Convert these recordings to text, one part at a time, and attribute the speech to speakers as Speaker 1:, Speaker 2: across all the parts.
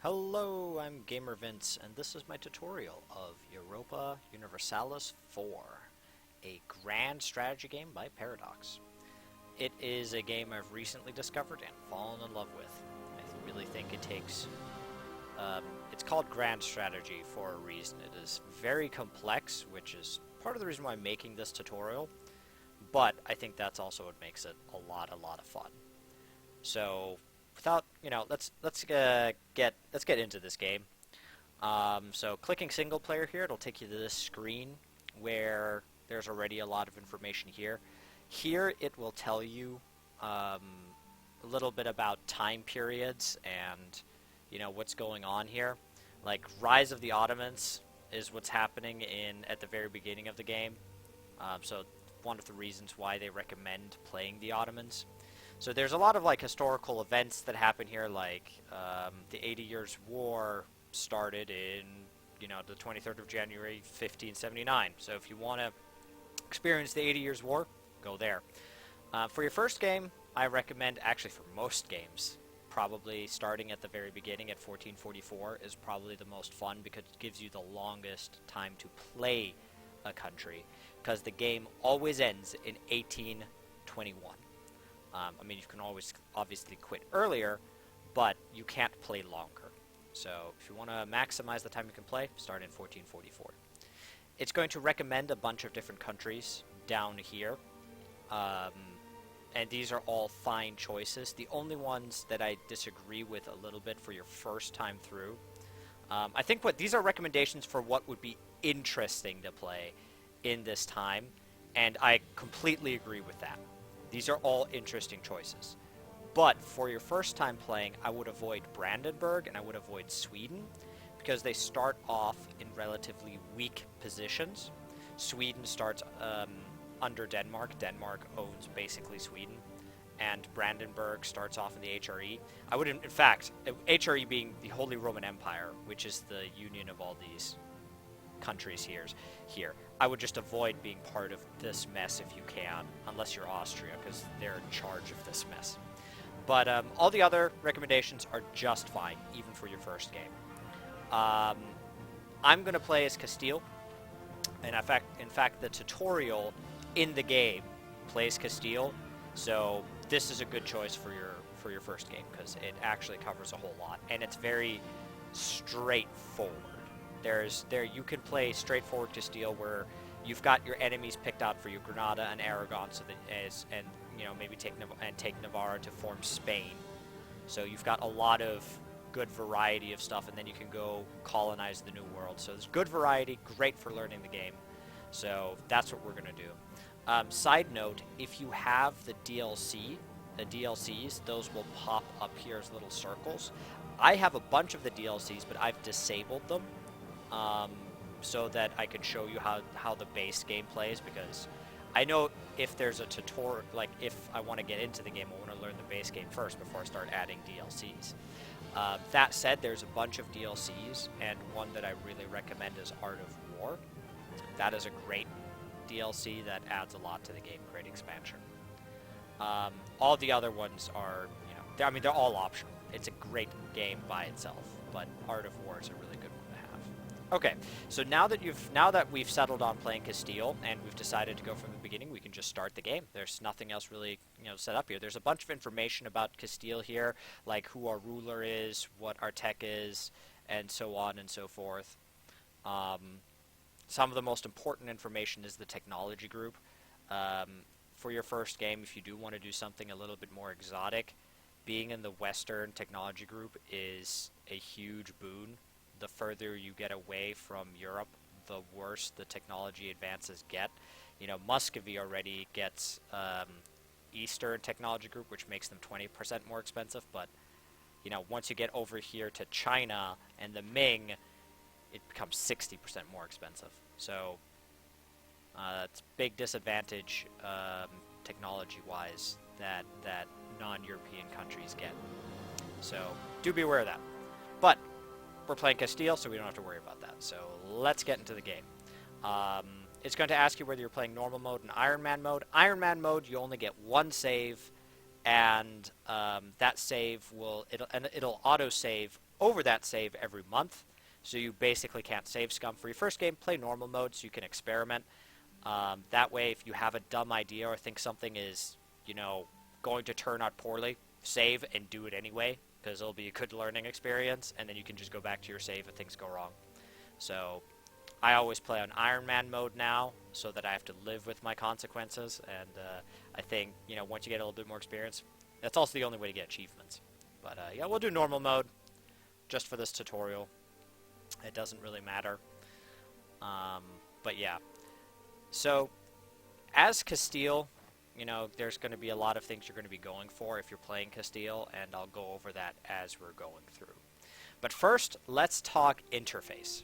Speaker 1: Hello, I'm Gamer Vince, and this is my tutorial of Europa Universalis 4, a grand strategy game by Paradox. It is a game I've recently discovered and fallen in love with. I really think it takes... it's called grand strategy for a reason. It is very complex, which is part of the reason why I'm making this tutorial, but I think that's also what makes it a lot of fun. So, without, let's get into this game. So clicking single player here, it'll take you to this screen where there's already a lot of information here. Here it will tell you a little bit about time periods and what's going on here. Like Rise of the Ottomans is what's happening at the very beginning of the game. So one of the reasons why they recommend playing the Ottomans. So there's a lot of historical events that happen here, like the 80 Years' War started in the 23rd of January 1579. So if you want to experience the 80 Years' War, go there. For your first game, I recommend, actually for most games, probably starting at the very beginning at 1444 is probably the most fun because it gives you the longest time to play a country, because the game always ends in 1821. I mean, you can always obviously quit earlier, but you can't play longer. So if you want to maximize the time you can play, start in 1444. It's going to recommend a bunch of different countries down here, and these are all fine choices. The only ones that I disagree with a little bit for your first time through, I think these are recommendations for what would be interesting to play in this time, and I completely agree with that. These are all interesting choices. But for your first time playing, I would avoid Brandenburg and I would avoid Sweden, because they start off in relatively weak positions. Sweden starts under Denmark. Denmark owns basically Sweden. And Brandenburg starts off in the HRE. I would, in fact, HRE being the Holy Roman Empire, which is the union of all these countries here. I would just avoid being part of this mess if you can, unless you're Austria, because they're in charge of this mess. But all the other recommendations are just fine, even for your first game. I'm going to play as Castile, and in fact, the tutorial in the game plays Castile, so this is a good choice for your first game, because it actually covers a whole lot, and it's very straightforward. You can play straightforward Castile where you've got your enemies picked out for you, Granada and Aragon, so that maybe take Navarra to form Spain. So you've got a lot of good variety of stuff, and then you can go colonize the New World. So there's good variety, great for learning the game. So that's what we're gonna do. Side note: if you have the DLCs, those will pop up here as little circles. I have a bunch of the DLCs, but I've disabled them. So that I can show you how the base game plays, because I know if there's a tutorial, like if I want to get into the game, I want to learn the base game first before I start adding DLCs. That said, there's a bunch of DLCs, and one that I really recommend is Art of War. That is a great DLC that adds a lot to the game, great expansion. All the other ones are, they're all optional. It's a great game by itself, but Art of War is a really good one to have. Okay, so now that we've settled on playing Castile and we've decided to go from the beginning, we can just start the game. There's nothing else really, set up here. There's a bunch of information about Castile here, like who our ruler is, what our tech is, and so on and so forth. Some of the most important information is the technology group. For your first game, if you do want to do something a little bit more exotic, being in the Western technology group is a huge boon. The further you get away from Europe, the worse the technology advances get. Muscovy already gets Eastern technology group, which makes them 20% more expensive, but once you get over here to China and the Ming, it becomes 60% more expensive. So it's a big disadvantage technology-wise that non-European countries get. So do be aware of that. But we're playing Castile, so we don't have to worry about that. So let's get into the game. It's going to ask you whether you're playing normal mode and Iron Man mode. Iron Man mode, you only get one save and that save it'll auto save over that save every month. So you basically can't save scum for your first game. Play normal mode so you can experiment. That way, if you have a dumb idea or think something is, going to turn out poorly, save and do it anyway, because it'll be a good learning experience, and then you can just go back to your save if things go wrong. So I always play on Iron Man mode now, so that I have to live with my consequences, and I think, once you get a little bit more experience, that's also the only way to get achievements. But yeah, we'll do normal mode, just for this tutorial. It doesn't really matter. But yeah. So, as Castile, there's going to be a lot of things you're going to be going for if you're playing Castile, and I'll go over that as we're going through. But first, let's talk interface.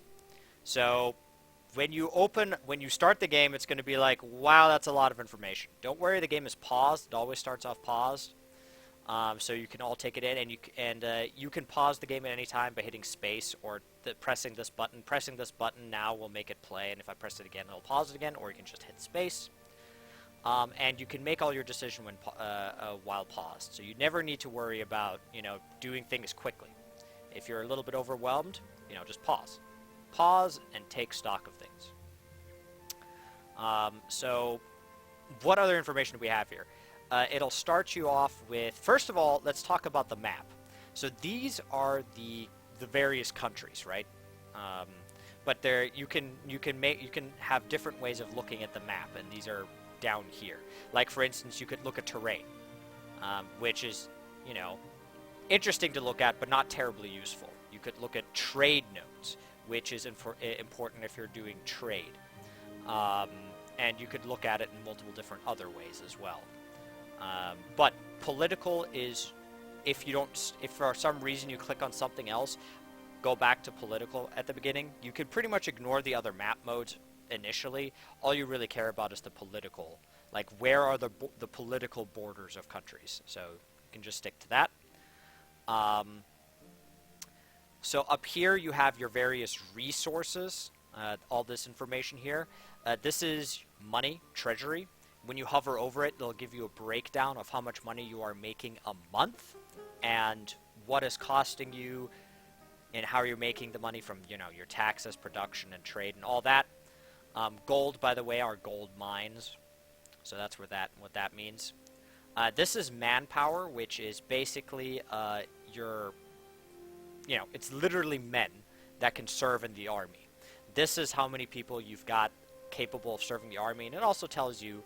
Speaker 1: So, when you start the game, it's going to be like, wow, that's a lot of information. Don't worry, the game is paused. It always starts off paused. So you can all take it in, and you can pause the game at any time by hitting space or pressing this button. Pressing this button now will make it play, and if I press it again, it'll pause it again, or you can just hit space. And you can make all your decision while paused. So you never need to worry about, doing things quickly. If you're a little bit overwhelmed, just pause. Pause and take stock of things. So what other information do we have here? It'll start you off with, first of all, let's talk about the map. So these are the various countries, right? But you can have different ways of looking at the map, and these are down here. Like, for instance, you could look at terrain, which is, interesting to look at, but not terribly useful. You could look at trade nodes, which is important if you're doing trade. And you could look at it in multiple different other ways as well. But political is, if for some reason you click on something else, go back to political at the beginning. You could pretty much ignore the other map modes initially. All you really care about is the political, like where are the political borders of countries. So you can just stick to that. So up here you have your various resources, all this information here. This is money, treasury. When you hover over it, they'll give you a breakdown of how much money you are making a month and what is costing you and how you're making the money from, your taxes, production, and trade and all that. Gold, by the way, are gold mines. So that's what that means. This is manpower, which is basically it's literally men that can serve in the army. This is how many people you've got capable of serving the army, and it also tells you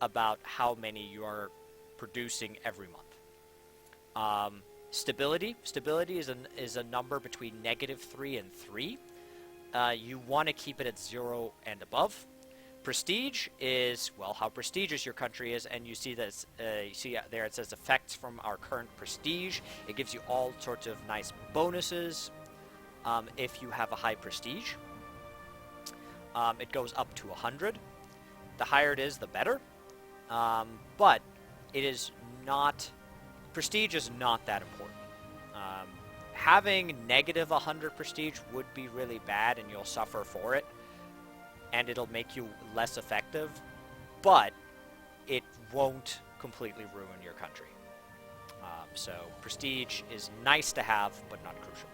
Speaker 1: about how many you are producing every month. Stability is a number between -3 and 3. You want to keep it at 0 and above. Prestige is, well, how prestigious your country is, and you see that you see there it says effects from our current prestige. It gives you all sorts of nice bonuses if you have a high prestige. It goes up to 100. The higher it is, the better. But it is not, prestige is not that important. Having -100 prestige would be really bad, and you'll suffer for it, and it'll make you less effective, but it won't completely ruin your country. So prestige is nice to have, but not crucial.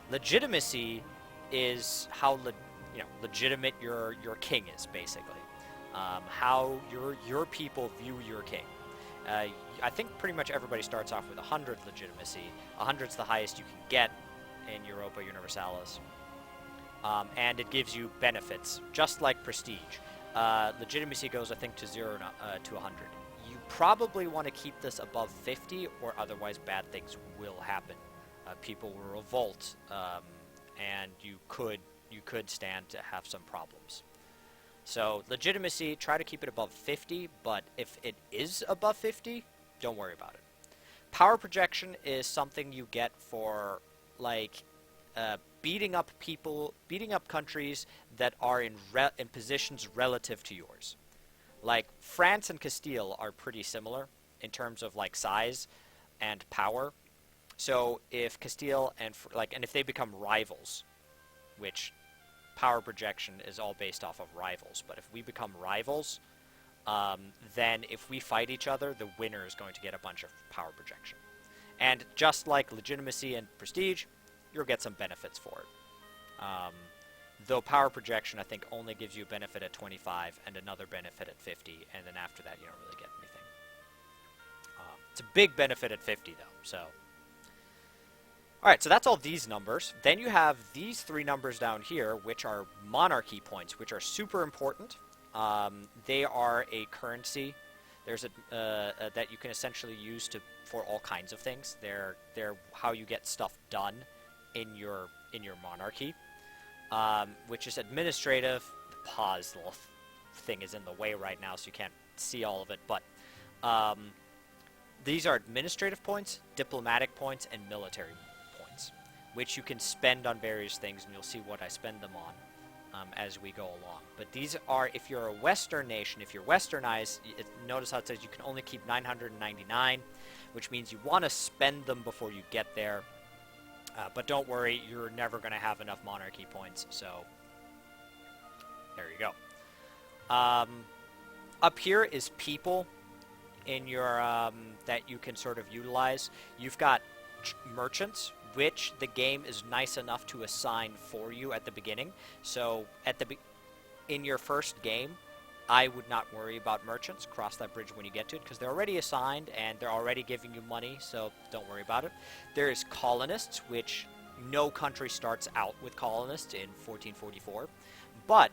Speaker 1: Legitimacy is how legitimate your king is, basically. How your people view your king. I think pretty much everybody starts off with 100 legitimacy. 100's the highest you can get in Europa Universalis. And it gives you benefits, just like prestige. Legitimacy goes, I think, to 0 to 100. You probably want to keep this above 50, or otherwise bad things will happen. People will revolt, and you could stand to have some problems. So legitimacy, try to keep it above 50, but if it is above 50, don't worry about it. Power projection is something you get for, like, beating up countries that are in positions relative to yours. Like, France and Castile are pretty similar in terms of, like, size and power. So if Castile and if they become rivals, which power projection is all based off of rivals, but if we become rivals, then if we fight each other, the winner is going to get a bunch of power projection. And just like Legitimacy and Prestige, you'll get some benefits for it. Though power projection, I think, only gives you a benefit at 25 and another benefit at 50, and then after that, you don't really get anything. It's a big benefit at 50, though, so... Alright, so that's all these numbers. Then you have these three numbers down here, which are monarchy points, which are super important. They are a currency. There's a that you can essentially use for all kinds of things. They're how you get stuff done in your monarchy, which is administrative. The pause little thing is in the way right now, so you can't see all of it. But these are administrative points, diplomatic points, and military points, which you can spend on various things, and you'll see what I spend them on as we go along. But these are, if you're a Western nation, if you're Westernized, notice how it says you can only keep 999, which means you want to spend them before you get there. But don't worry, you're never going to have enough monarchy points, so there you go. Up here is people in your that you can sort of utilize. You've got merchants, which the game is nice enough to assign for you at the beginning. So in your first game, I would not worry about merchants. Cross that bridge when you get to it, because they're already assigned and they're already giving you money, so don't worry about it. There's colonists, which no country starts out with colonists in 1444, but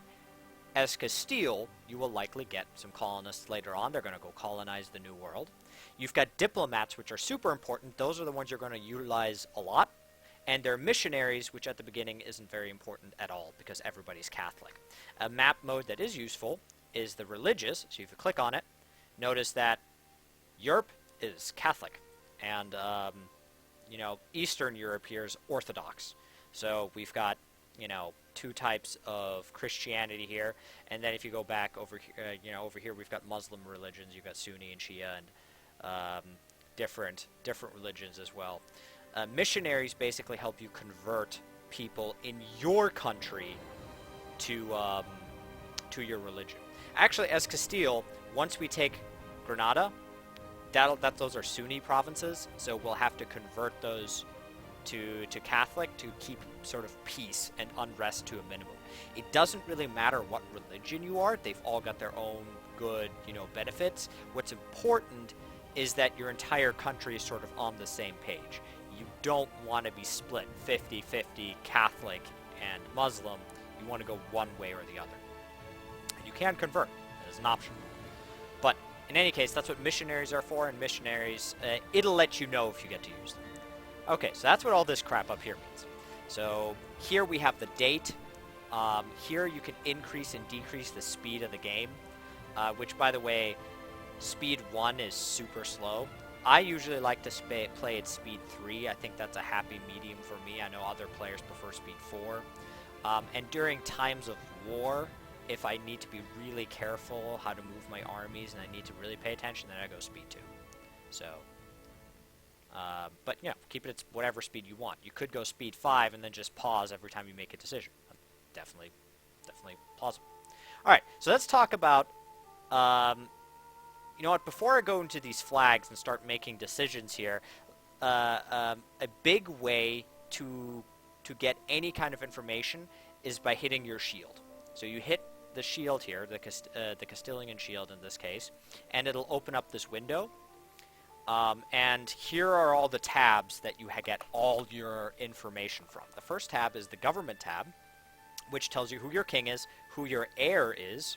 Speaker 1: as Castile, you will likely get some colonists later on. They're going to go colonize the New World. You've got diplomats, which are super important. Those are the ones you're going to utilize a lot. And they're missionaries, which at the beginning isn't very important at all because everybody's Catholic. A map mode that is useful is the religious. So if you click on it, notice that Europe is Catholic. And, Eastern Europe here is Orthodox. So we've got, two types of Christianity here. And then if you go back over here, over here we've got Muslim religions. You've got Sunni and Shia and different religions as well. Missionaries basically help you convert people in your country to your religion. Actually, as Castile, once we take Granada, those are Sunni provinces, so we'll have to convert those to Catholic to keep sort of peace and unrest to a minimum. It doesn't really matter what religion you are; they've all got their own good, benefits. What's important is that your entire country is sort of on the same page. You don't want to be split 50-50 Catholic and Muslim. You want to go one way or the other. And you can convert as an option. But in any case, that's what missionaries are for, and missionaries, it'll let you know if you get to use them. Okay, so that's what all this crap up here means. So here we have the date. Here you can increase and decrease the speed of the game, which, by the way, speed 1 is super slow. I usually like to play at speed 3. I think that's a happy medium for me. I know other players prefer speed 4. And during times of war, if I need to be really careful how to move my armies and I need to really pay attention, then I go speed 2. So, but keep it at whatever speed you want. You could go speed 5 and then just pause every time you make a decision. Definitely plausible. All right, so let's talk about. You know what? Before I go into these flags and start making decisions here, a big way to get any kind of information is by hitting your shield. So you hit the shield here, the Castilian shield in this case, and it'll open up this window. And here are all the tabs that you get all your information from. The first tab is the government tab, which tells you who your king is, who your heir is.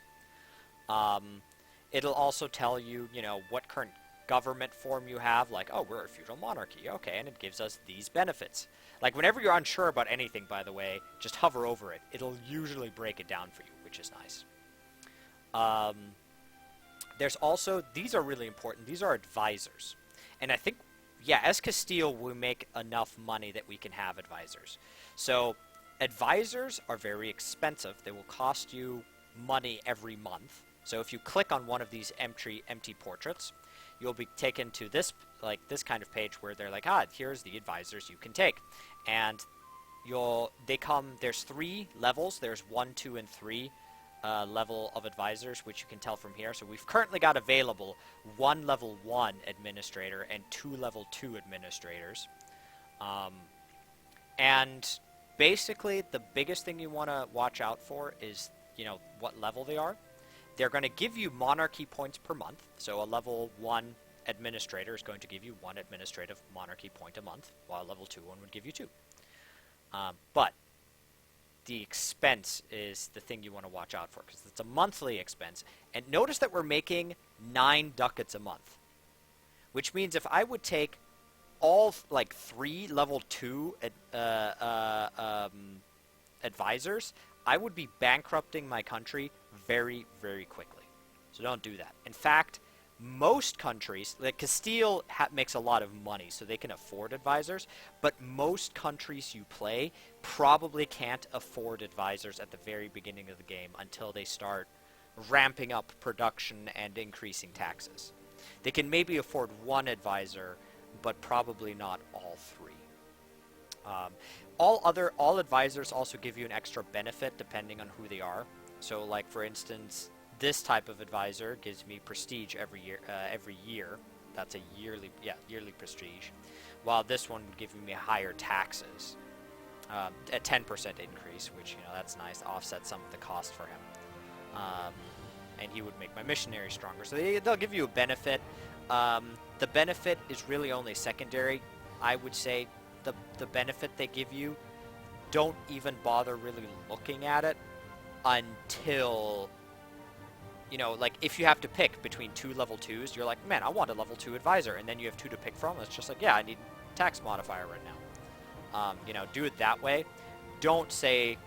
Speaker 1: It'll also tell you, what current government form you have, like, oh, we're a feudal monarchy, okay, and it gives us these benefits. Like, whenever you're unsure about anything, by the way, just hover over it. It'll usually break it down for you, which is nice. There's also, these are really important, these are advisors. And I think, as Castile, we make enough money that we can have advisors. So, advisors are very expensive. They will cost you money every month. So if you click on one of these empty portraits, you'll be taken to this kind of page where they're like, here's the advisors you can take. And there's 3 levels. There's 1, 2, and 3 level of advisors, which you can tell from here. So we've currently got available 1 level 1 administrator and 2 level 2 administrators. And basically, the biggest thing you want to watch out for is, what level they are. They're going to give you monarchy points per month. So a level 1 administrator is going to give you 1 administrative monarchy point a month, while a level 2 one would give you 2. But the expense is the thing you want to watch out for, because it's a monthly expense. And notice that we're making 9 ducats a month, which means if I would take all 3 level 2 advisors, I would be bankrupting my country very, very quickly. So don't do that. In fact, most countries, like Castile makes a lot of money, so they can afford advisors, but most countries you play probably can't afford advisors at the very beginning of the game until they start ramping up production and increasing taxes. They can maybe afford 1 advisor, but probably not all 3. All advisors also give you an extra benefit depending on who they are. So, like for instance, this type of advisor gives me prestige every year. That's a yearly prestige. While this one would give me higher taxes, a 10% increase, which that's nice, offset some of the cost for him. And he would make my missionary stronger. So they'll give you a benefit. The benefit is really only secondary. I would say the benefit they give you, don't even bother really looking at it until, like if you have to pick between 2 level 2s, you're like, man, I want a level 2 advisor, and then you have 2 to pick from. It's just like, yeah, I need tax modifier right now. Do it that way. Don't say,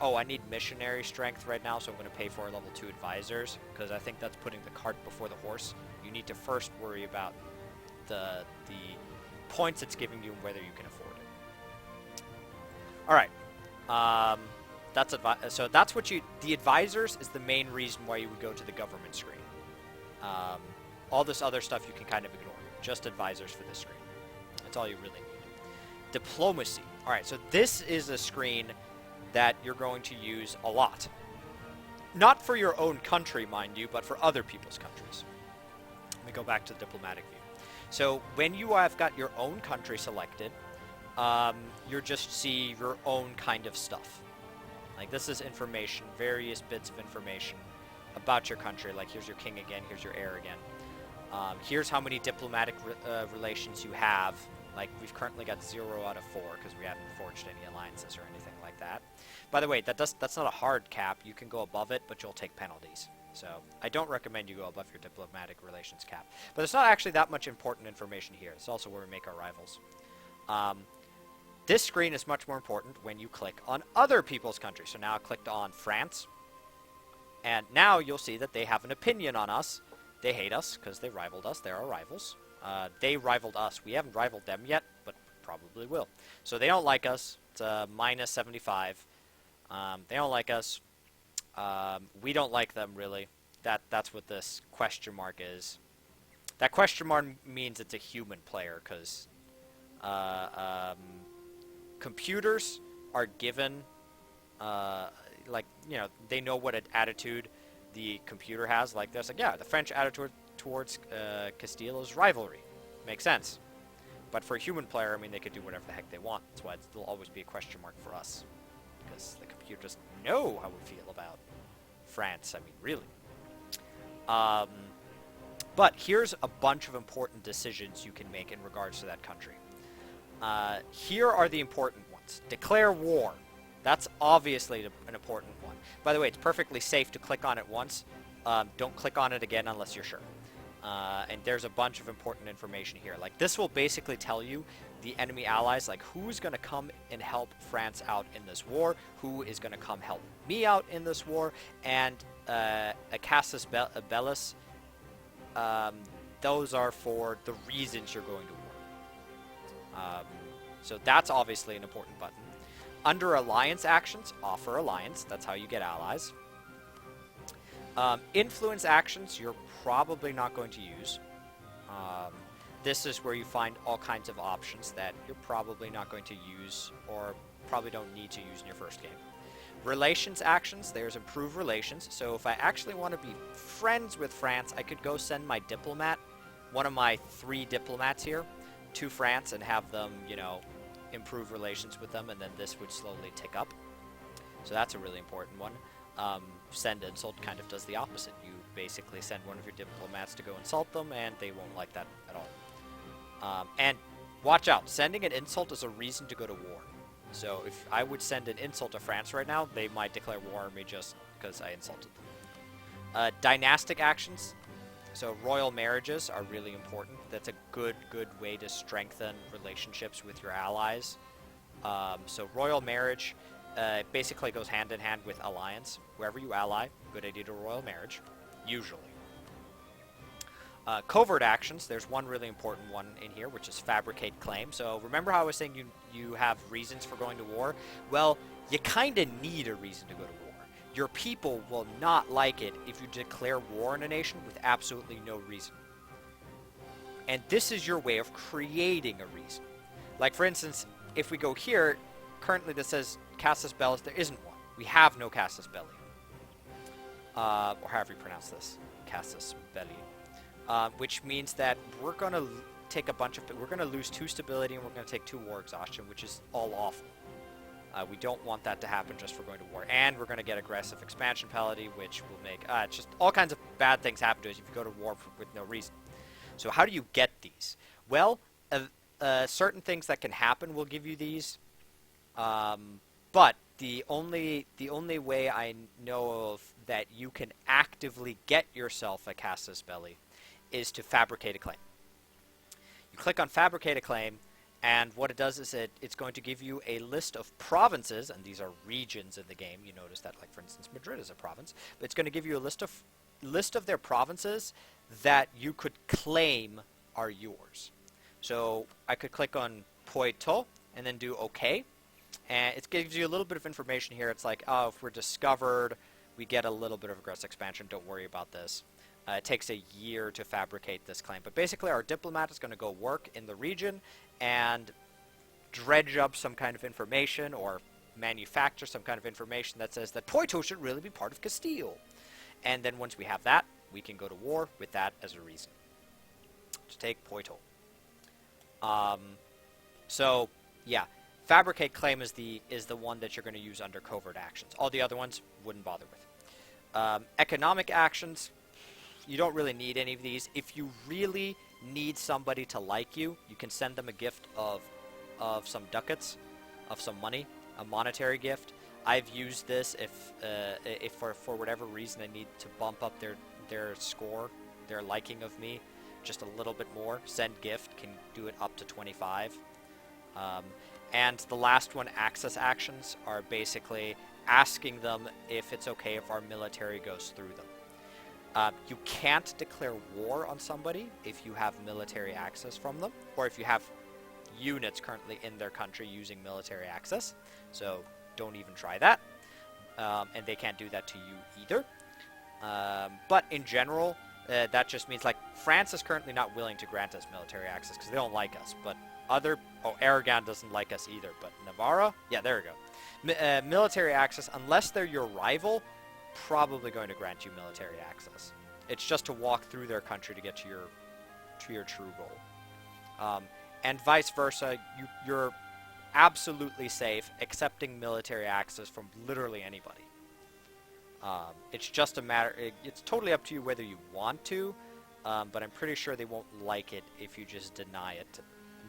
Speaker 1: oh, I need missionary strength right now, so I'm going to pay for level 2 advisors, because I think that's putting the cart before the horse. You need to first worry about the points it's giving you and whether you can afford it. All right. So that's what the advisors is the main reason why you would go to the government screen. All this other stuff you can kind of ignore. Just advisors for this screen. That's all you really need. Diplomacy. All right, so this is a screen that you're going to use a lot. Not for your own country, mind you, but for other people's countries. Let me go back to the diplomatic view. So when you have got your own country selected, you just see your own kind of stuff. Like this is information, various bits of information about your country. Like here's your king again, here's your heir again. Here's how many diplomatic relations you have. Like we've currently got 0 out of 4 because we haven't forged any alliances or anything like that. By the way, that's not a hard cap. You can go above it, but you'll take penalties. So I don't recommend you go above your diplomatic relations cap. But there's not actually that much important information here. It's also where we make our rivals. This screen is much more important when you click on other people's countries. So now I clicked on France. And now you'll see that they have an opinion on us. They hate us because they rivaled us. They're our rivals. They rivaled us. We haven't rivaled them yet, but probably will. So they don't like us. It's minus 75. They don't like us. We don't like them, really. That's what this question mark is. That question mark means it's a human player, because computers are given, they know what attitude the computer has. Like, there's like, yeah, the French attitude towards Castile is rivalry. Makes sense. But for a human player, I mean, they could do whatever the heck they want. That's why there'll always be a question mark for us. Because the computer doesn't know how we feel about France. I mean, really. But here's a bunch of important decisions you can make in regards to that country. Here are the important ones. Declare war. That's obviously an important one. By the way, it's perfectly safe to click on it once. Don't click on it again unless you're sure. And there's a bunch of important information here. Like, this will basically tell you the enemy allies, like who's going to come and help France out in this war, who is going to come help me out in this war, and a casus bellis. Those are for the reasons you're going to war. So that's obviously an important button. Under alliance actions, offer alliance. That's how you get allies. Influence actions, you're probably not going to use. This is where you find all kinds of options that you're probably not going to use or probably don't need to use in your first game. Relations actions, there's improve relations. So if I actually want to be friends with France, I could go send my diplomat, one of my 3 diplomats here, to France and have them, you know, improve relations with them, and then this would slowly tick up. So that's a really important one. Send insult kind of does the opposite. You basically send one of your diplomats to go insult them, and they won't like that at all. And watch out, sending an insult is a reason to go to war. So if I would send an insult to France right now, they might declare war on me just because I insulted them. Dynastic actions. So royal marriages are really important. That's a good way to strengthen relationships with your allies. So royal marriage basically goes hand in hand with alliance. Wherever you ally, good idea to royal marriage, usually. Covert actions, there's one really important one in here, which is Fabricate Claim. So remember how I was saying you have reasons for going to war? Well, you kind of need a reason to go to war. Your people will not like it if you declare war on a nation with absolutely no reason. And this is your way of creating a reason. Like, for instance, if we go here, currently this says Casus Belli, there isn't one. We have no Casus Belli. Or however you pronounce this, Casus Belli. Which means that we're going to take we're going to lose 2 stability and we're going to take 2 war exhaustion, which is all awful. We don't want that to happen just for going to war. And we're going to get aggressive expansion penalty, which will make, it's just all kinds of bad things happen to us if you go to war with no reason. So how do you get these? Well, certain things that can happen will give you these. But the only way I know of that you can actively get yourself a Casus Belli is to fabricate a claim. You click on Fabricate a Claim, and what it does is it's going to give you a list of provinces, and these are regions in the game. You notice that, like, for instance, Madrid is a province. But it's going to give you a list of their provinces that you could claim are yours. So I could click on Poitou and then do OK. And it gives you a little bit of information here. It's like, oh, if we're discovered, we get a little bit of aggressive expansion. Don't worry about this. It takes a year to fabricate this claim. But basically, our diplomat is going to go work in the region and dredge up some kind of information or manufacture some kind of information that says that Poitou should really be part of Castile. And then once we have that, we can go to war with that as a reason to take Poitou. So, yeah. Fabricate Claim is the one that you're going to use under covert actions. All the other ones, wouldn't bother with. Economic actions, you don't really need any of these. If you really need somebody to like you, you can send them a gift of some ducats, of some money, a monetary gift. I've used this if for whatever reason I need to bump up their score, their liking of me, just a little bit more. Send gift can do it up to 25. And the last one, access actions, are basically asking them if it's okay if our military goes through them. You can't declare war on somebody if you have military access from them, or if you have units currently in their country using military access. So don't even try that. And they can't do that to you either. But in general, that just means, like, France is currently not willing to grant us military access because they don't like us. But Aragon doesn't like us either. But Navarra, yeah, there we go. Military access, unless they're your rival, probably going to grant you military access. It's just to walk through their country to get to your true goal. And vice versa, you're absolutely safe accepting military access from literally anybody. It's just a matter, it's totally up to you whether you want to, but I'm pretty sure they won't like it if you just deny it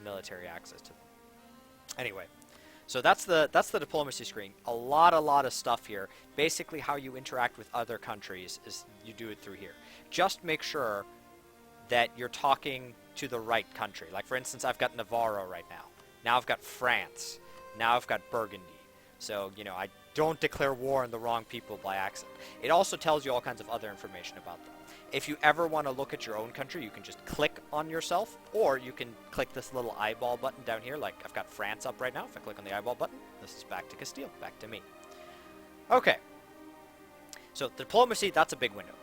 Speaker 1: military access to them. Anyway, so that's the diplomacy screen. A lot of stuff here. Basically, how you interact with other countries is you do it through here. Just make sure that you're talking to the right country. Like, for instance, I've got Navarro right now. Now I've got France. Now I've got Burgundy. So, you know, I don't declare war on the wrong people by accident. It also tells you all kinds of other information about them. If you ever want to look at your own country, you can just click on yourself, or you can click this little eyeball button down here. Like, I've got France up right now. If I click on the eyeball button, this is back to Castile, back to me. Okay. So, diplomacy, that's a big window.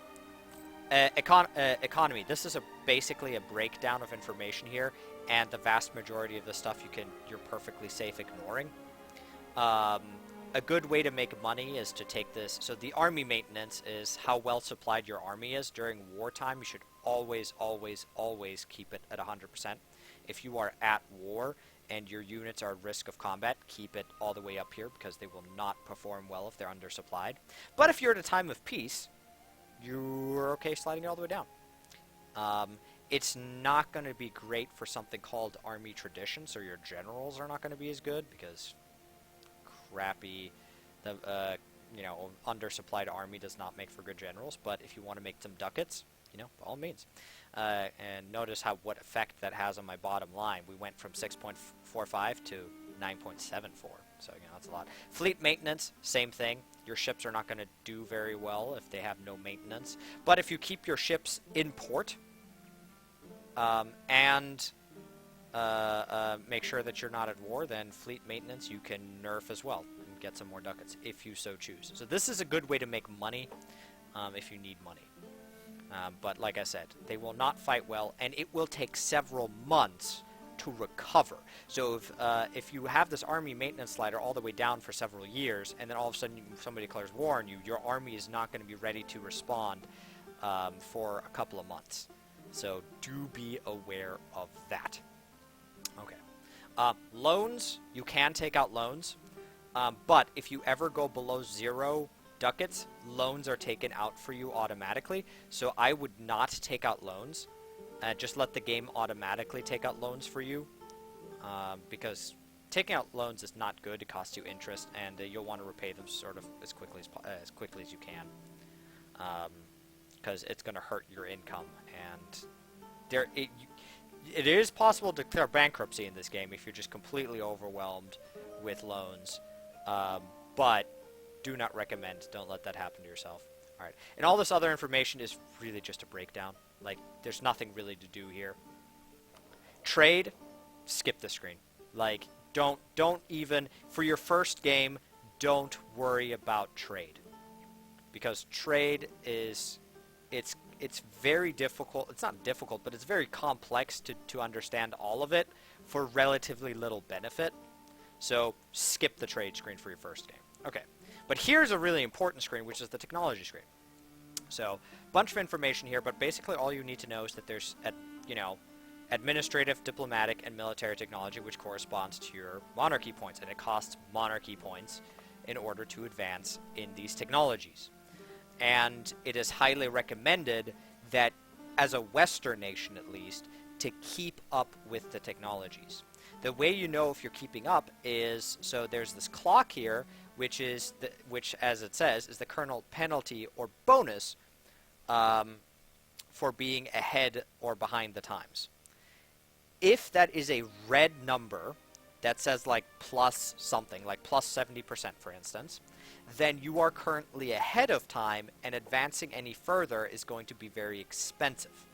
Speaker 1: Economy, this is basically a breakdown of information here, and the vast majority of the stuff you're perfectly safe ignoring. a good way to make money is to take this. So the army maintenance is how well supplied your army is during wartime. You should always, always, always keep it at 100%. If you are at war and your units are at risk of combat, keep it all the way up here because they will not perform well if they're undersupplied. But if you're at a time of peace, you're okay sliding it all the way down. It's not going to be great for something called army tradition, so your generals are not going to be as good because crappy, undersupplied army does not make for good generals. But if you want to make some ducats, by all means. And notice what effect that has on my bottom line. We went from 6.45 to 9.74, so that's a lot. Fleet maintenance, same thing. Your ships are not going to do very well if they have no maintenance. But if you keep your ships in port, and make sure that you're not at war, then fleet maintenance you can nerf as well and get some more ducats if you so choose. So this is a good way to make money if you need money. But like I said, they will not fight well, and it will take several months to recover. So if you have this army maintenance slider all the way down for several years, and then all of a sudden somebody declares war on you, your army is not going to be ready to respond for a couple of months. So do be aware of that. Okay. Loans, you can take out loans, but if you ever go below 0 ducats, loans are taken out for you automatically. So I would not take out loans. Just let the game automatically take out loans for you, because taking out loans is not good. It costs you interest, and you'll want to repay them sort of as quickly as you can. Because it's going to hurt your income, and it is possible to declare bankruptcy in this game if you're just completely overwhelmed with loans, but do not recommend. Don't let that happen to yourself. All right, and all this other information is really just a breakdown. Like, there's nothing really to do here. Trade, skip the screen. Like, don't even, for your first game, don't worry about trade, because trade is it's very difficult. It's not difficult, but it's very complex to understand all of it for relatively little benefit. So skip the trade screen for your first game. Okay, but here's a really important screen, which is the technology screen. So bunch of information here, but basically all you need to know is that there's administrative, diplomatic, and military technology, which corresponds to your monarchy points, and it costs monarchy points in order to advance in these technologies. And it is highly recommended that, as a Western nation at least, to keep up with the technologies. The way you know if you're keeping up is, so there's this clock here, which as it says, is the kernel penalty or bonus for being ahead or behind the times. If that is a red number that says like plus something, like plus 70% for instance, then you are currently ahead of time, and advancing any further is going to be very expensive.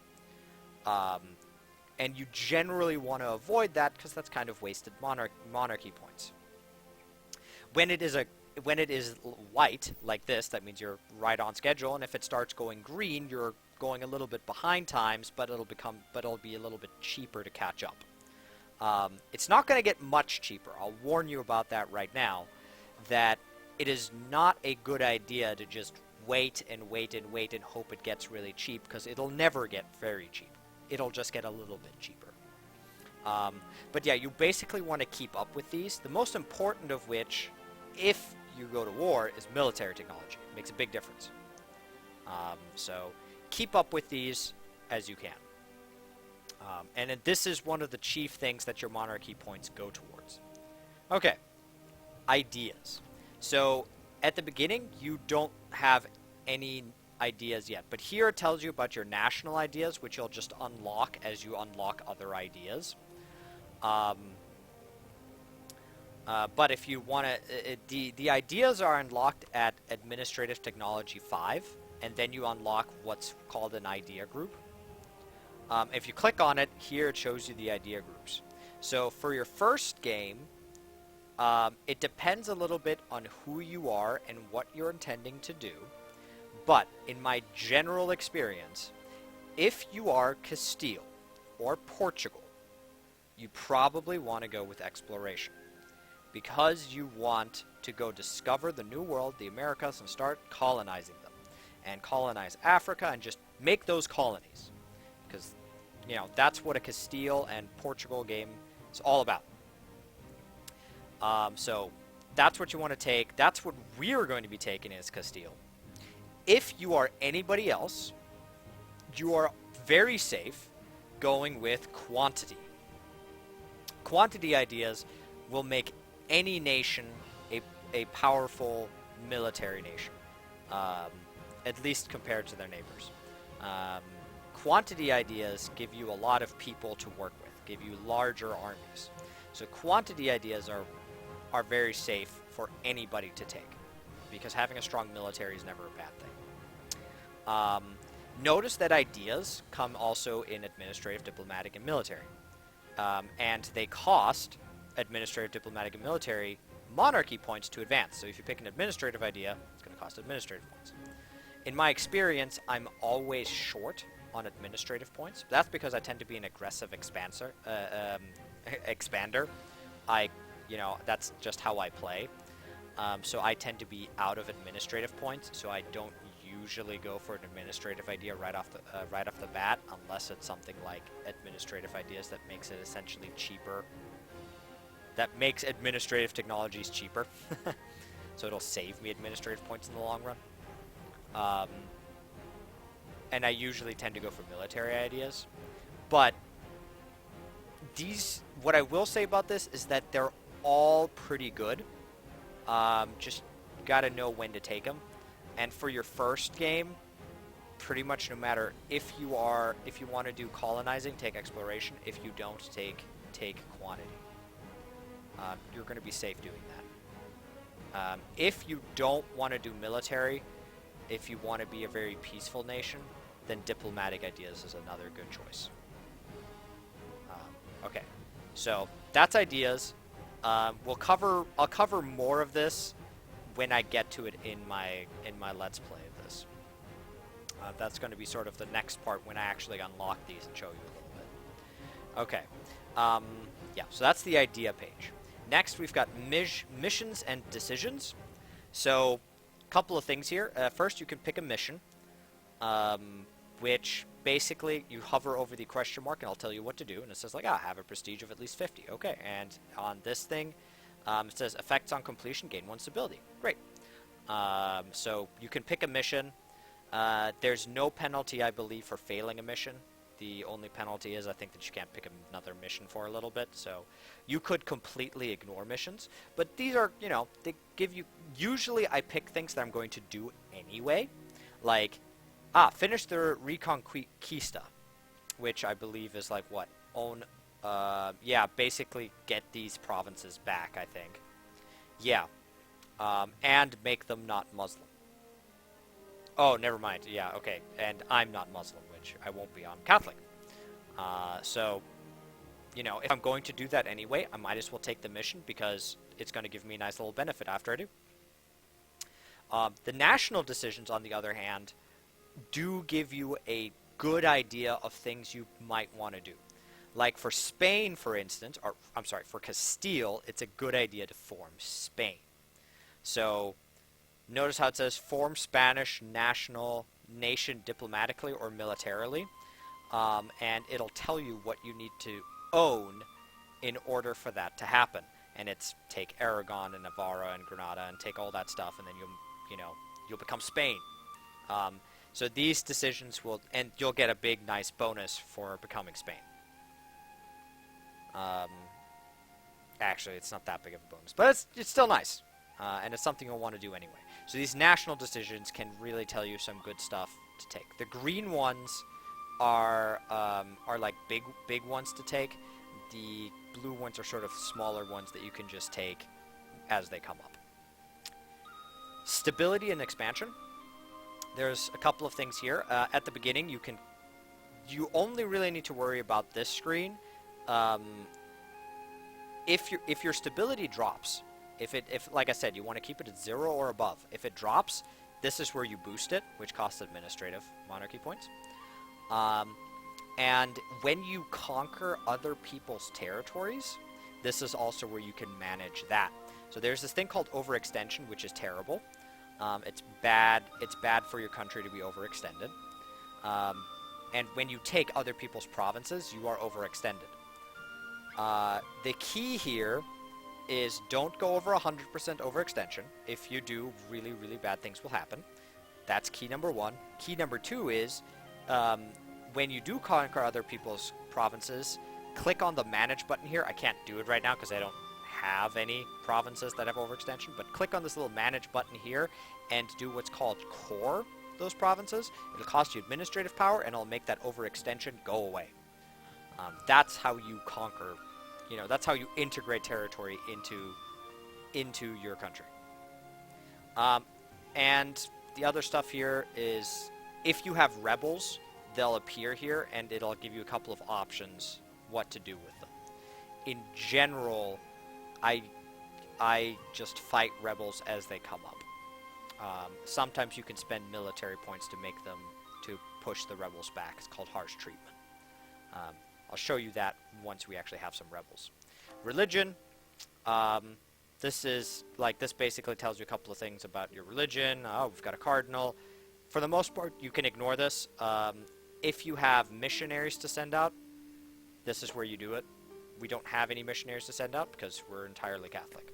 Speaker 1: And you generally want to avoid that because that's kind of wasted monarchy points. When it is white like this, that means you're right on schedule, and if it starts going green, you're going a little bit behind times, but it'll be a little bit cheaper to catch up. It's not going to get much cheaper. I'll warn you about that right now, that it is not a good idea to just wait and wait and wait and hope it gets really cheap, because it'll never get very cheap. It'll just get a little bit cheaper. But yeah, you basically want to keep up with these. The most important of which, if you go to war, is military technology. It makes a big difference. So keep up with these as you can. And this is one of the chief things that your monarchy points go towards. Okay, ideas. So at the beginning, you don't have any ideas yet, but here it tells you about your national ideas, which you'll just unlock as you unlock other ideas. But if you want to, the ideas are unlocked at Administrative Technology 5, and then you unlock what's called an idea group. If you click on it, here it shows you the idea groups. So for your first game, it depends a little bit on who you are and what you're intending to do. But in my general experience, if you are Castile or Portugal, you probably want to go with exploration. because you want to go discover the New World, the Americas, and start colonizing them. And colonize Africa and just make those colonies. Because, you know, that's what a Castile and Portugal game is all about. So that's what you want to take. That's what we're going to be taking as Castile. If you are anybody else, you are very safe going with quantity. Quantity ideas will make any nation a powerful military nation, at least compared to their neighbors. Quantity ideas give you a lot of people to work with, give you larger armies. So quantity ideas are very safe for anybody to take, because having a strong military is never a bad thing. Notice that ideas come also in administrative, diplomatic, and military. And they cost administrative, diplomatic, and military monarchy points to advance. So if you pick an administrative idea, it's going to cost administrative points. In my experience, I'm always short on administrative points. That's because I tend to be an aggressive expander. That's just how I play. So I tend to be out of administrative points, so I don't usually go for an administrative idea right off the bat, unless it's something like administrative ideas that makes it essentially cheaper. That makes administrative technologies cheaper. So it'll save me administrative points in the long run. And I usually tend to go for military ideas. But what I will say about this is that they're all pretty good. Just gotta know when to take them. And for your first game, pretty much no matter if you want to do colonizing, take exploration. If you don't, take quantity. You're going to be safe doing that. If you don't want to do military, if you want to be a very peaceful nation, then diplomatic ideas is another good choice. Okay, so that's ideas. I'll cover more of this when I get to it in my Let's Play of this. That's going to be sort of the next part when I actually unlock these and show you a little bit. Okay. Yeah, so that's the idea page. Next, we've got missions and decisions. So, a couple of things here. First, you can pick a mission, which basically you hover over the question mark and I'll tell you what to do. And it says, like, have a prestige of at least 50. Okay, and on this thing, it says effects on completion, gain 1 stability. Great. So you can pick a mission. There's no penalty, I believe, for failing a mission. The only penalty is, I think, that you can't pick another mission for a little bit. So you could completely ignore missions. But these are, they give you... Usually I pick things that I'm going to do anyway. Like, finish the Reconquista, which I believe is like what? Basically get these provinces back, I think. Yeah. And make them not Muslim. Oh, never mind. Yeah, okay. And I'm not Muslim, which I won't be. I'm Catholic. So, if I'm going to do that anyway, I might as well take the mission because it's going to give me a nice little benefit after I do. The national decisions, on the other hand, do give you a good idea of things you might want to do. Like for Spain, for instance, for Castile, it's a good idea to form Spain. So, notice how it says form Spanish national nation diplomatically or militarily, and it'll tell you what you need to own in order for that to happen. And it's take Aragon and Navarra and Granada and take all that stuff, and then you'll become Spain. So these decisions and you'll get a big, nice bonus for becoming Spain. Actually, it's not that big of a bonus, but it's still nice, and it's something you'll want to do anyway. So these national decisions can really tell you some good stuff to take. The green ones are like big ones to take. The blue ones are sort of smaller ones that you can just take as they come up. Stability and expansion. There's a couple of things here. At the beginning, you only really need to worry about this screen. If your stability drops, if like I said, you want to keep it at 0 or above. If it drops, this is where you boost it, which costs administrative monarchy points. And when you conquer other people's territories, this is also where you can manage that. So there's this thing called overextension, which is terrible. It's bad. It's bad for your country to be overextended. And when you take other people's provinces, you are overextended. The key here is don't go over 100% overextension. If you do, really, really bad things will happen. That's key number one. Key number two is when you do conquer other people's provinces, click on the manage button here. I can't do it right now because I don't have any provinces that have overextension, but click on this little manage button here and do what's called core those provinces. It'll cost you administrative power and it'll make that overextension go away. That's how you conquer, that's how you integrate territory into your country. And the other stuff here is if you have rebels, they'll appear here and it'll give you a couple of options what to do with them. In general, I just fight rebels as they come up. Sometimes you can spend military points to push the rebels back. It's called harsh treatment. I'll show you that once we actually have some rebels. Religion. This basically tells you a couple of things about your religion. Oh, we've got a cardinal. For the most part, you can ignore this. If you have missionaries to send out, this is where you do it. We don't have any missionaries to send out because we're entirely Catholic.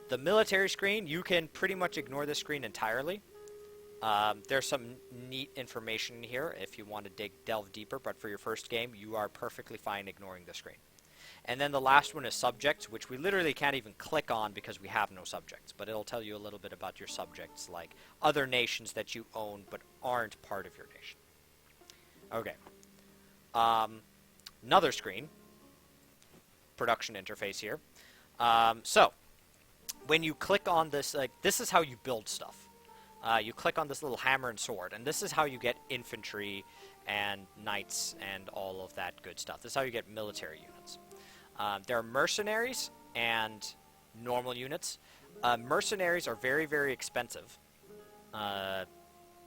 Speaker 1: The military screen, you can pretty much ignore this screen entirely. There's some neat information in here if you want to delve deeper, but for your first game, you are perfectly fine ignoring the screen. And then the last one is subjects, which we literally can't even click on because we have no subjects, but it'll tell you a little bit about your subjects, like other nations that you own but aren't part of your nation. Okay. Another screen, production interface here. So, when you click on this, this is how you build stuff. You click on this little hammer and sword, and this is how you get infantry and knights and all of that good stuff. This is how you get military units. There are mercenaries and normal units. Mercenaries are very, very expensive.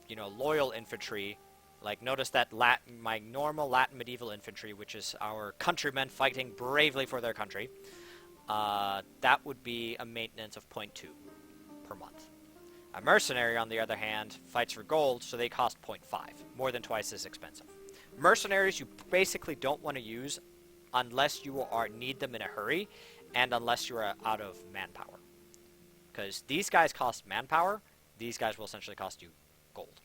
Speaker 1: Loyal infantry, like notice that my normal Latin medieval infantry, which is our countrymen fighting bravely for their country, that would be a maintenance of 0.2 per month. A mercenary, on the other hand, fights for gold, so they cost 0.5, more than twice as expensive. Mercenaries you basically don't want to use unless you need them in a hurry, and unless you're out of manpower. Because these guys cost manpower, these guys will essentially cost you gold.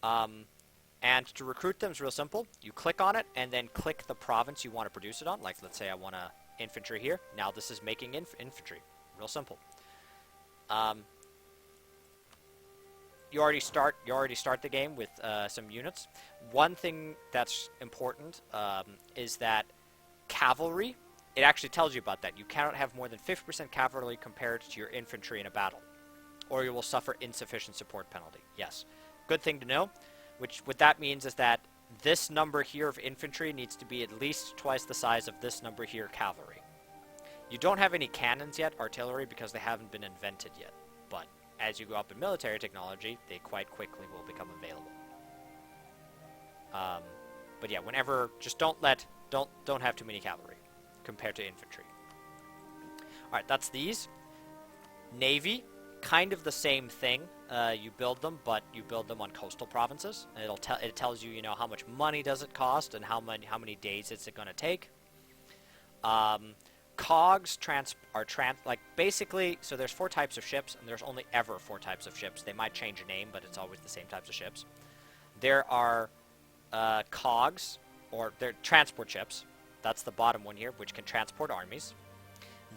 Speaker 1: And to recruit them is real simple. You click on it, and then click the province you want to produce it on. Like, let's say I want infantry here. Now this is making infantry. Real simple. You already start the game with some units. One thing that's important is that cavalry, it actually tells you about that. You cannot have more than 50% cavalry compared to your infantry in a battle, or you will suffer insufficient support penalty. Yes. Good thing to know. What that means is that this number here of infantry needs to be at least twice the size of this number here cavalry. You don't have any cannons yet, artillery, because they haven't been invented yet. But as you go up in military technology, they quite quickly will become available. But yeah, whenever, just don't have too many cavalry compared to infantry. Alright, that's these. Navy, kind of the same thing. You build them, but you build them on coastal provinces. And it tells you, how much money does it cost and how many days is it going to take. Cogs basically, so there's 4 types of ships, and there's only ever 4 types of ships. They might change a name, but it's always the same types of ships. There are cogs, or they're transport ships. That's the bottom one here, which can transport armies.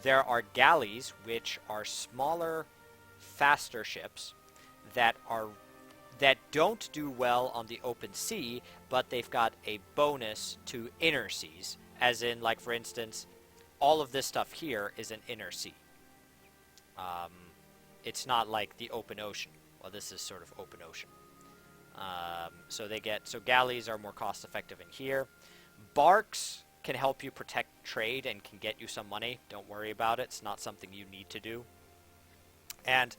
Speaker 1: There are galleys, which are smaller, faster ships that don't do well on the open sea, but they've got a bonus to inner seas, as in, like, for instance, all of this stuff here is an inner sea. It's not like the open ocean. Well, this is sort of open ocean. So galleys are more cost effective in here. Barks can help you protect trade and can get you some money. Don't worry about it. It's not something you need to do. And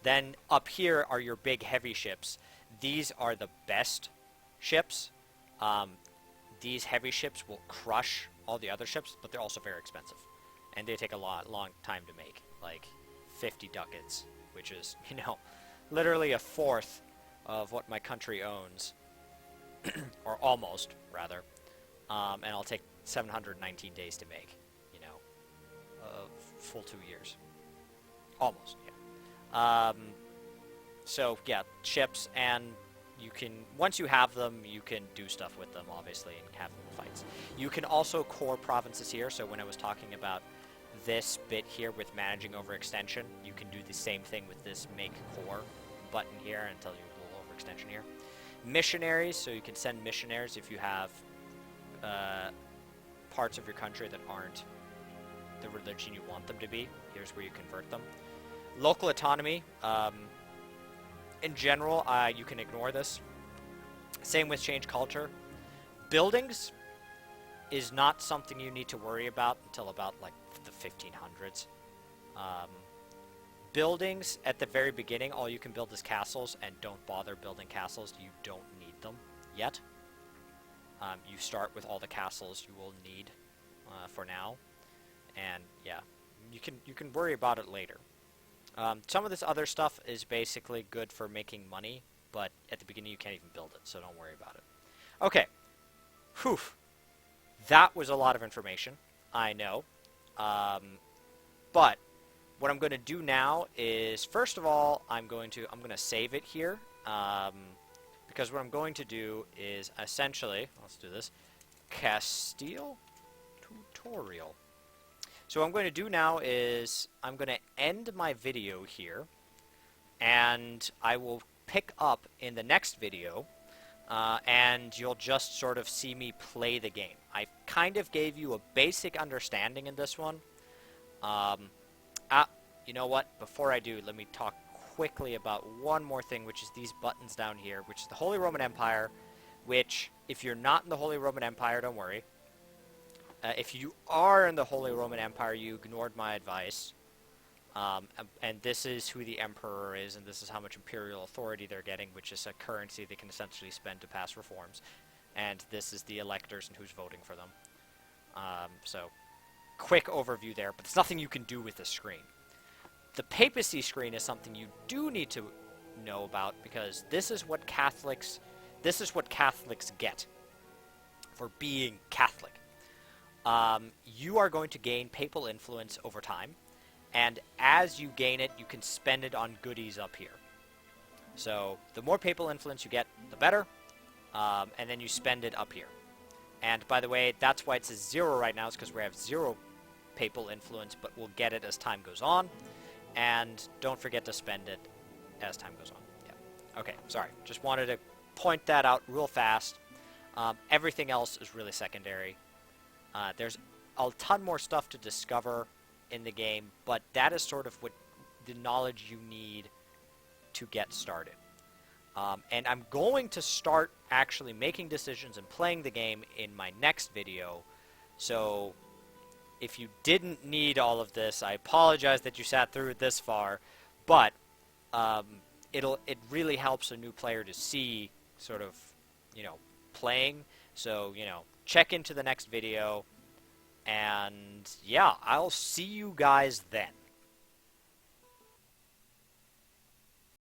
Speaker 1: then up here are your big heavy ships. These are the best ships. These heavy ships will crush all the other ships, but they're also very expensive. And they take a long time to make, like 50 ducats, which is, you know, literally a fourth of what my country owns, or almost, rather. And I'll take 719 days to make, you know, a full 2 years. Almost, yeah. So, yeah, ships, and you can, once you have them, you can do stuff with them, obviously, and have fights. You can also core provinces here, so when I was talking about this bit here with managing overextension, you can do the same thing with this make core button here and tell you a little overextension here. Missionaries, so you can send missionaries if you have parts of your country that aren't the religion you want them to be. Here's where you convert them. Local autonomy. In general, you can ignore this. Same with change culture. Buildings is not something you need to worry about until about like the 1500s. Buildings at the very beginning, all you can build is castles, and don't bother building castles. You don't need them yet. You start with all the castles you will need for now, and yeah, you can worry about it later. Some of this other stuff is basically good for making money, but at the beginning you can't even build it, so don't worry about it. Okay. Whew. That was a lot of information, I know. But what I'm going to do now is, first of all, I'm going to save it here, because what I'm going to do is essentially, let's do this, Castile tutorial. So what I'm going to do now is I'm going to end my video here, and I will pick up in the next video, and you'll just sort of see me play the game. I kind of gave you a basic understanding in this one. You know what? Before I do, let me talk quickly about one more thing, which is these buttons down here, which is the Holy Roman Empire, which, if you're not in the Holy Roman Empire, don't worry. If you are in the Holy Roman Empire, you ignored my advice. And this is who the emperor is, and this is how much imperial authority they're getting, which is a currency they can essentially spend to pass reforms. And this is the electors and who's voting for them. So, quick overview there, but there's nothing you can do with this screen. The Papacy screen is something you do need to know about, because this is what Catholics get for being Catholic. You are going to gain papal influence over time, and as you gain it, you can spend it on goodies up here. So the more papal influence you get, the better, and then you spend it up here. And by the way, that's why it says 0 right now, is because we have 0 papal influence, but we'll get it as time goes on. And don't forget to spend it as time goes on. Yeah. Okay, sorry. Just wanted to point that out real fast. Everything else is really secondary. There's a ton more stuff to discover in the game, but that is sort of what the knowledge you need to get started. And I'm going to start actually making decisions and playing the game in my next video. So if you didn't need all of this, I apologize that you sat through it this far, but it really helps a new player to see sort of, you know, playing. So, you know, check into the next video, and yeah, I'll see you guys then.